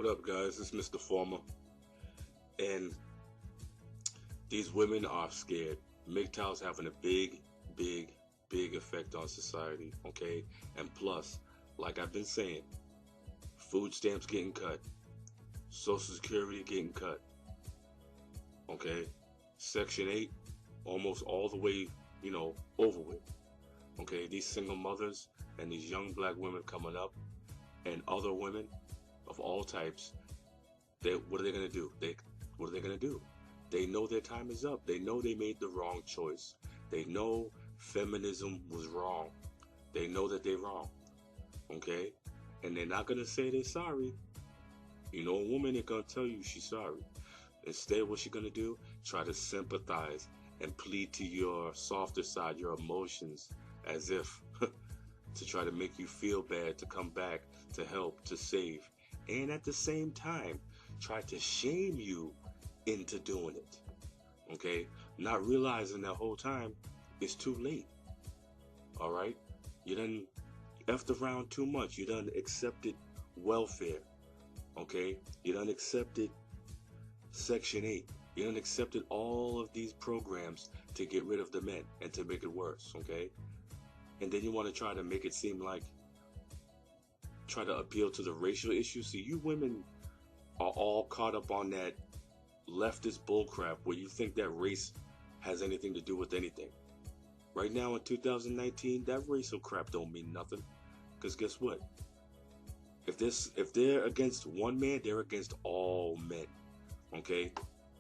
What up, guys? It's Mr. Former, and these women are scared. Mgtow's having a big effect on society, okay? And plus, like I've been saying, food stamps getting cut, Social Security getting cut, okay? Section 8, almost all the way, over with, okay? These single mothers and these young black women coming up, and other women of all types, what are they gonna do? What are they gonna do? They know their time is up. They know they made the wrong choice. They know feminism was wrong. They know that they're wrong. Okay? And they're not gonna say they're sorry. A woman ain't gonna tell you she's sorry. Instead, what's she gonna do? Try to sympathize and plead to your softer side, your emotions, as if to try to make you feel bad, to come back, to help, to save. And at the same time, try to shame you into doing it. Okay? Not realizing that whole time it's too late. Alright? You done effed around too much. You done accepted welfare. Okay? You done accepted Section 8. You done accepted all of these programs to get rid of the men and to make it worse. Okay? And then you want to try to make it seem like try to appeal to the racial issue. See, you women are all caught up on that leftist bullcrap where you think that race has anything to do with anything. Right now in 2019, that racial crap don't mean nothing. Because guess what? If they're against one man, they're against all men. Okay?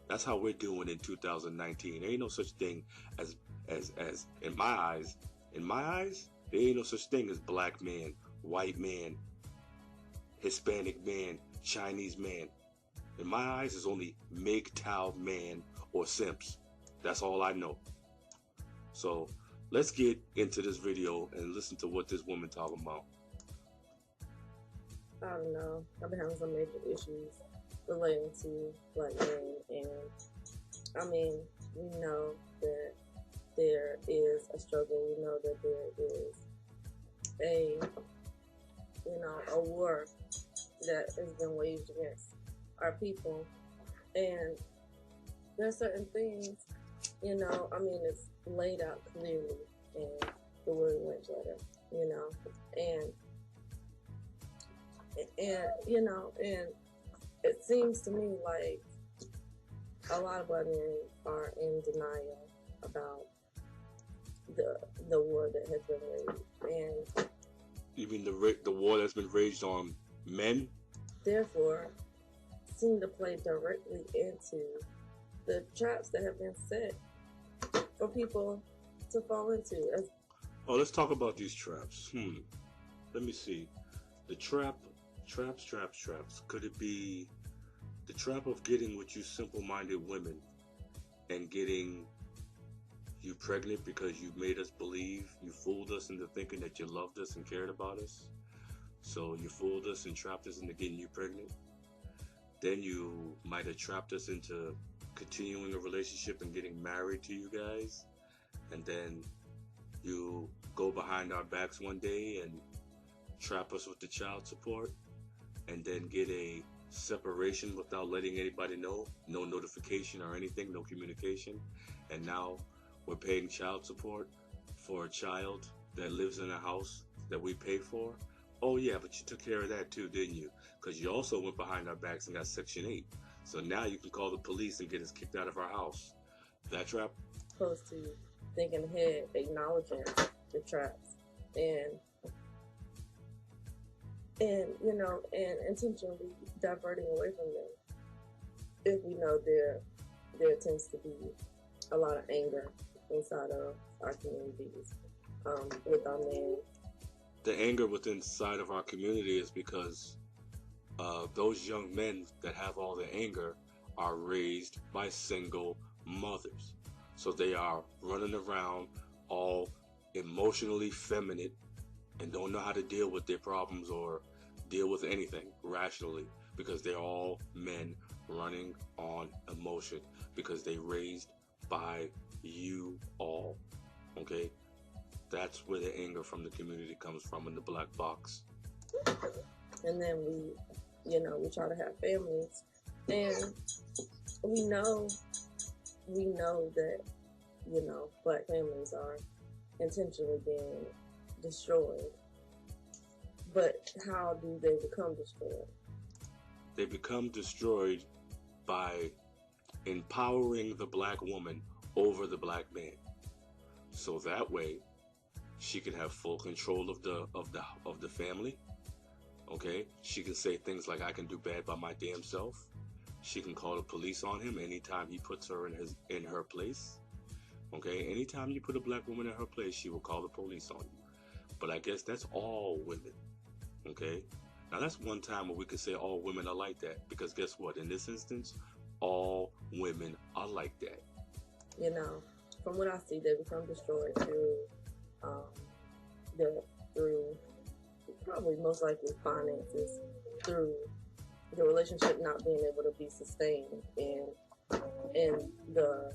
That's how we're doing in 2019. There ain't no such thing as in my eyes, there ain't no such thing as black man, white man, Hispanic man, Chinese man. In my eyes, it's only Mgtow man or simps. That's all I know. So let's get into this video and listen to what this woman talking about. I don't know. I've been having some major issues relating to black men, and I mean, we know that there is a struggle. We know that there is a war that has been waged against our people, and there's certain things, it's laid out clearly in the Word Lynch letter, and it seems to me like a lot of black men are in denial about the war that has been waged, and you mean the war that's been waged on men? Therefore, seem to play directly into the traps that have been set for people to fall into. Let's talk about these traps. Let me see. The traps. Could it be the trap of getting with you simple-minded women and getting you pregnant because you made us believe, you fooled us into thinking that you loved us and cared about us? So you fooled us and trapped us into getting you pregnant. Then you might have trapped us into continuing a relationship and getting married to you guys. And then you go behind our backs one day and trap us with the child support. And then get a separation without letting anybody know. No notification or anything, no communication. And now we're paying child support for a child that lives in a house that we pay for. Oh yeah, but you took care of that too, didn't you? Because you also went behind our backs and got Section 8. So now you can call the police and get us kicked out of our house. That trap? Opposed to thinking ahead, acknowledging the traps, and intentionally diverting away from them. If we know there tends to be a lot of anger inside of our communities with our men. The anger within inside of our community is because those young men that have all the anger are raised by single mothers. So they are running around all emotionally feminine and don't know how to deal with their problems or deal with anything rationally, because they're all men running on emotion because they raised by you all. Okay? That's where the anger from the community comes from, in the black box. And then we You know, we try to have families, and we know that, you know, Black families are intentionally being destroyed. But how do they become destroyed? They become destroyed by empowering the Black woman over the Black man, so that way she can have full control of the family. Okay, she can say things like, "I can do bad by my damn self." She can call the police on him anytime he puts her in her place. Okay, anytime you put a Black woman in her place, she will call the police on you. But I guess that's all women. Okay, now that's one time where we could say all women are like that, because guess what? In this instance, all women are like that. You know, from what I see, they become destroyed um, through probably most likely finances, through the relationship not being able to be sustained in the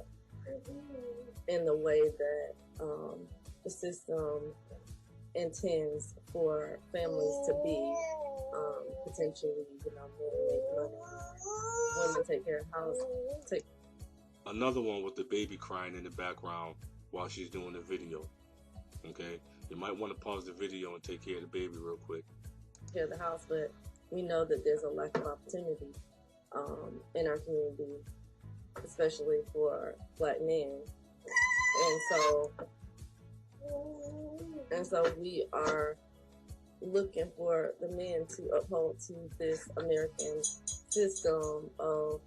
in the way that the system intends for families to be. Potentially, you know, men make money, women take care of house. Another one with the baby crying in the background while she's doing the video. Okay, you might want to pause the video and take care of the baby real quick. Care of the house, but we know that there's a lack of opportunity in our community, especially for Black men, and so we are looking for the men to uphold to this American system of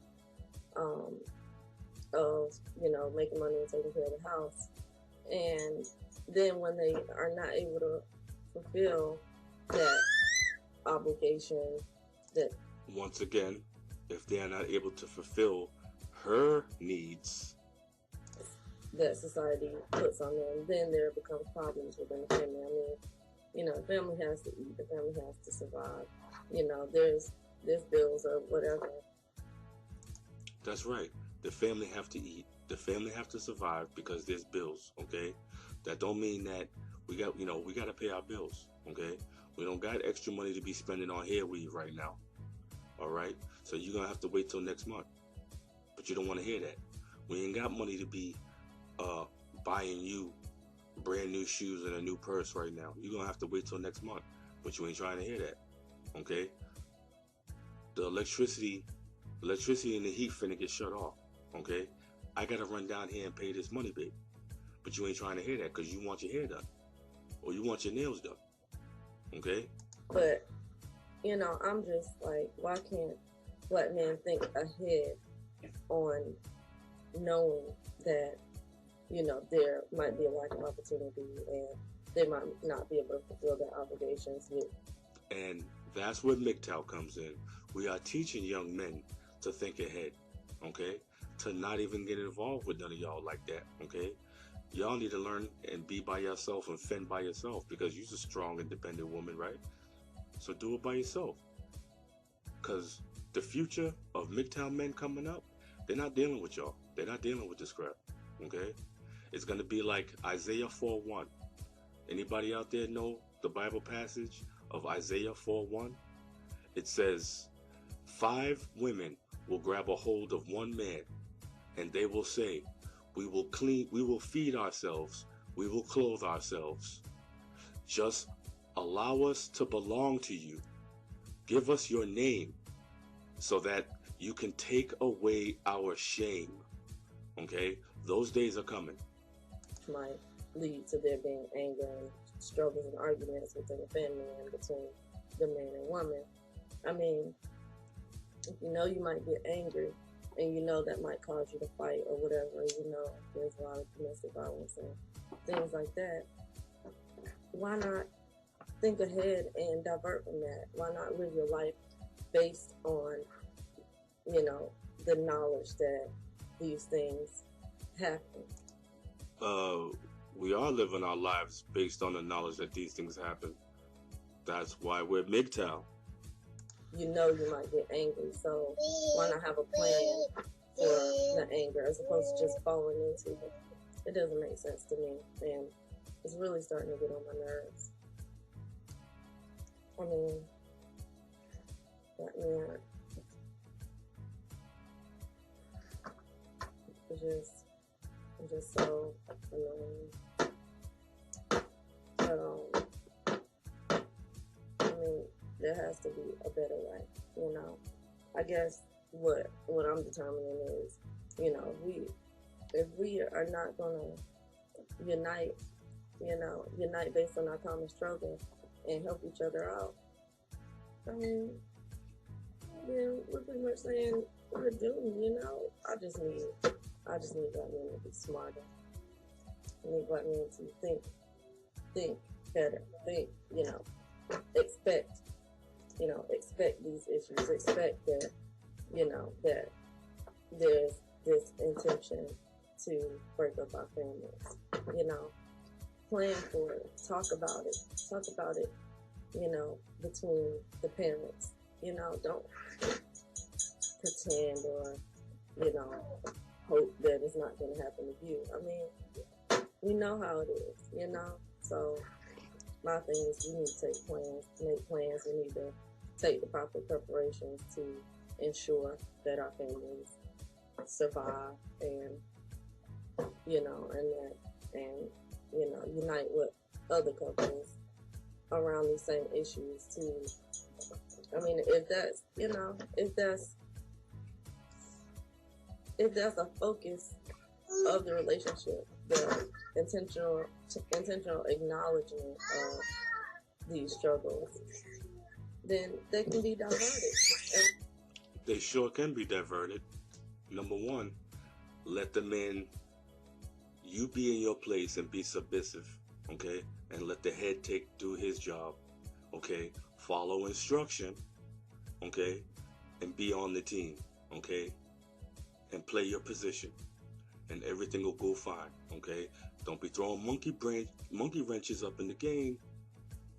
you know, making money and taking care of the house, and then when they are not able to fulfill that obligation, that once again, if they are not able to fulfill her needs that society puts on them, then there becomes problems within the family. I mean, you know, the family has to eat, the family has to survive. You know, there's bills or whatever. That's right. The family have to eat. The family have to survive because there's bills. Okay, that don't mean that we got to pay our bills. Okay, we don't got extra money to be spending on hair weave right now. All right, so you're gonna have to wait till next month. But you don't want to hear that. We ain't got money to be buying you brand new shoes and a new purse right now. You're gonna have to wait till next month. But you ain't trying to hear that. Okay, the electricity and the heat finna get shut off. Okay, I gotta run down here and pay this money, babe. But you ain't trying to hear that because you want your hair done or you want your nails done. Okay. But you know, I'm just like, why can't Black men think ahead on knowing that, you know, there might be a lack of opportunity and they might not be able to fulfill their obligations with. And that's where Mgtow comes in. We are teaching young men to think ahead, okay? To not even get involved with none of y'all like that, okay? Y'all need to learn and be by yourself and fend by yourself because you're a strong, independent woman, right? So do it by yourself. Because the future of Mgtow men coming up, they're not dealing with y'all. They're not dealing with this crap, okay? It's going to be like Isaiah 4:1. Anybody out there know the Bible passage of Isaiah 4:1? It says, 5 women will grab a hold of one man, and they will say, we will feed ourselves, we will clothe ourselves. Just allow us to belong to you. Give us your name so that you can take away our shame. Okay? Those days are coming. Might lead to there being anger and struggles and arguments within the family and between the man and woman. I mean, if you know you might get angry and you know that might cause you to fight or whatever, you know there's a lot of domestic violence and things like that, why not think ahead and divert from that? Why not live your life based on, you know, the knowledge that these things happen? We are living our lives based on the knowledge that these things happen. That's why we're Mgtow. You know you might get angry, so why not have a plan for the anger as opposed to just falling into it? It doesn't make sense to me, and it's really starting to get on my nerves. I mean, Black Yeah, it's just so annoying. But I mean, there has to be a better way. You know, I guess what I'm determining is, you know, if we are not gonna unite, you know, unite based on our common struggle and help each other out. I mean, then we're pretty much saying we're doomed, you know. I just need black men to be smarter. I need black men to think better, think, you know, expect, expect these issues, expect that, you know, that there's this intention to break up our families, you know, plan for it, talk about it, you know, between the parents, you know, don't pretend or, you know, hope that it's not going to happen to you. I mean, we know how it is, you know, so my thing is we need to make plans, we need to take the proper preparations to ensure that our families survive and, you know, and you know, unite with other couples around these same issues to, I mean, if that's, you know, if that's a focus of the relationship, the intentional acknowledgement of these struggles, then they can be diverted. They sure can be diverted. Number one, let the men, you be in your place and be submissive, okay? And let the head do his job, okay? Follow instruction, okay? And be on the team, okay? And play your position, and everything will go fine, okay? Don't be throwing monkey wrenches up in the game,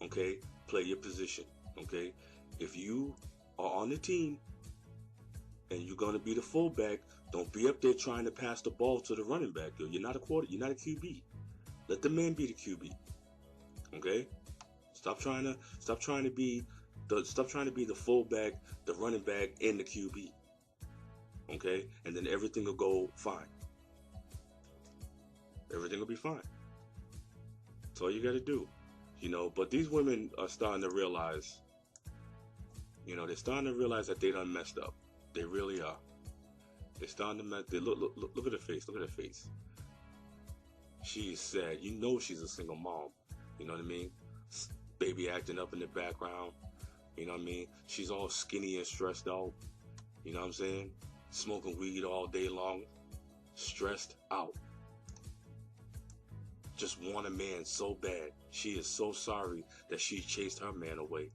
okay? Play your position, okay? If you are on the team and you're gonna be the fullback, don't be up there trying to pass the ball to the running back. You're not a QB. Let the man be the QB, okay? Stop trying to be the fullback, the running back, and the QB, okay? And then everything will go fine. Everything will be fine. That's all you got to do, you know. But these women are starting to realize, you know, they're starting to realize that they done messed up. They really are. They're starting to mess. Look at her face. Look at her face. She is sad. You know she's a single mom. You know what I mean? Baby acting up in the background. You know what I mean? She's all skinny and stressed out. You know what I'm saying? Smoking weed all day long. Stressed out. Just want a man so bad. She is so sorry that she chased her man away.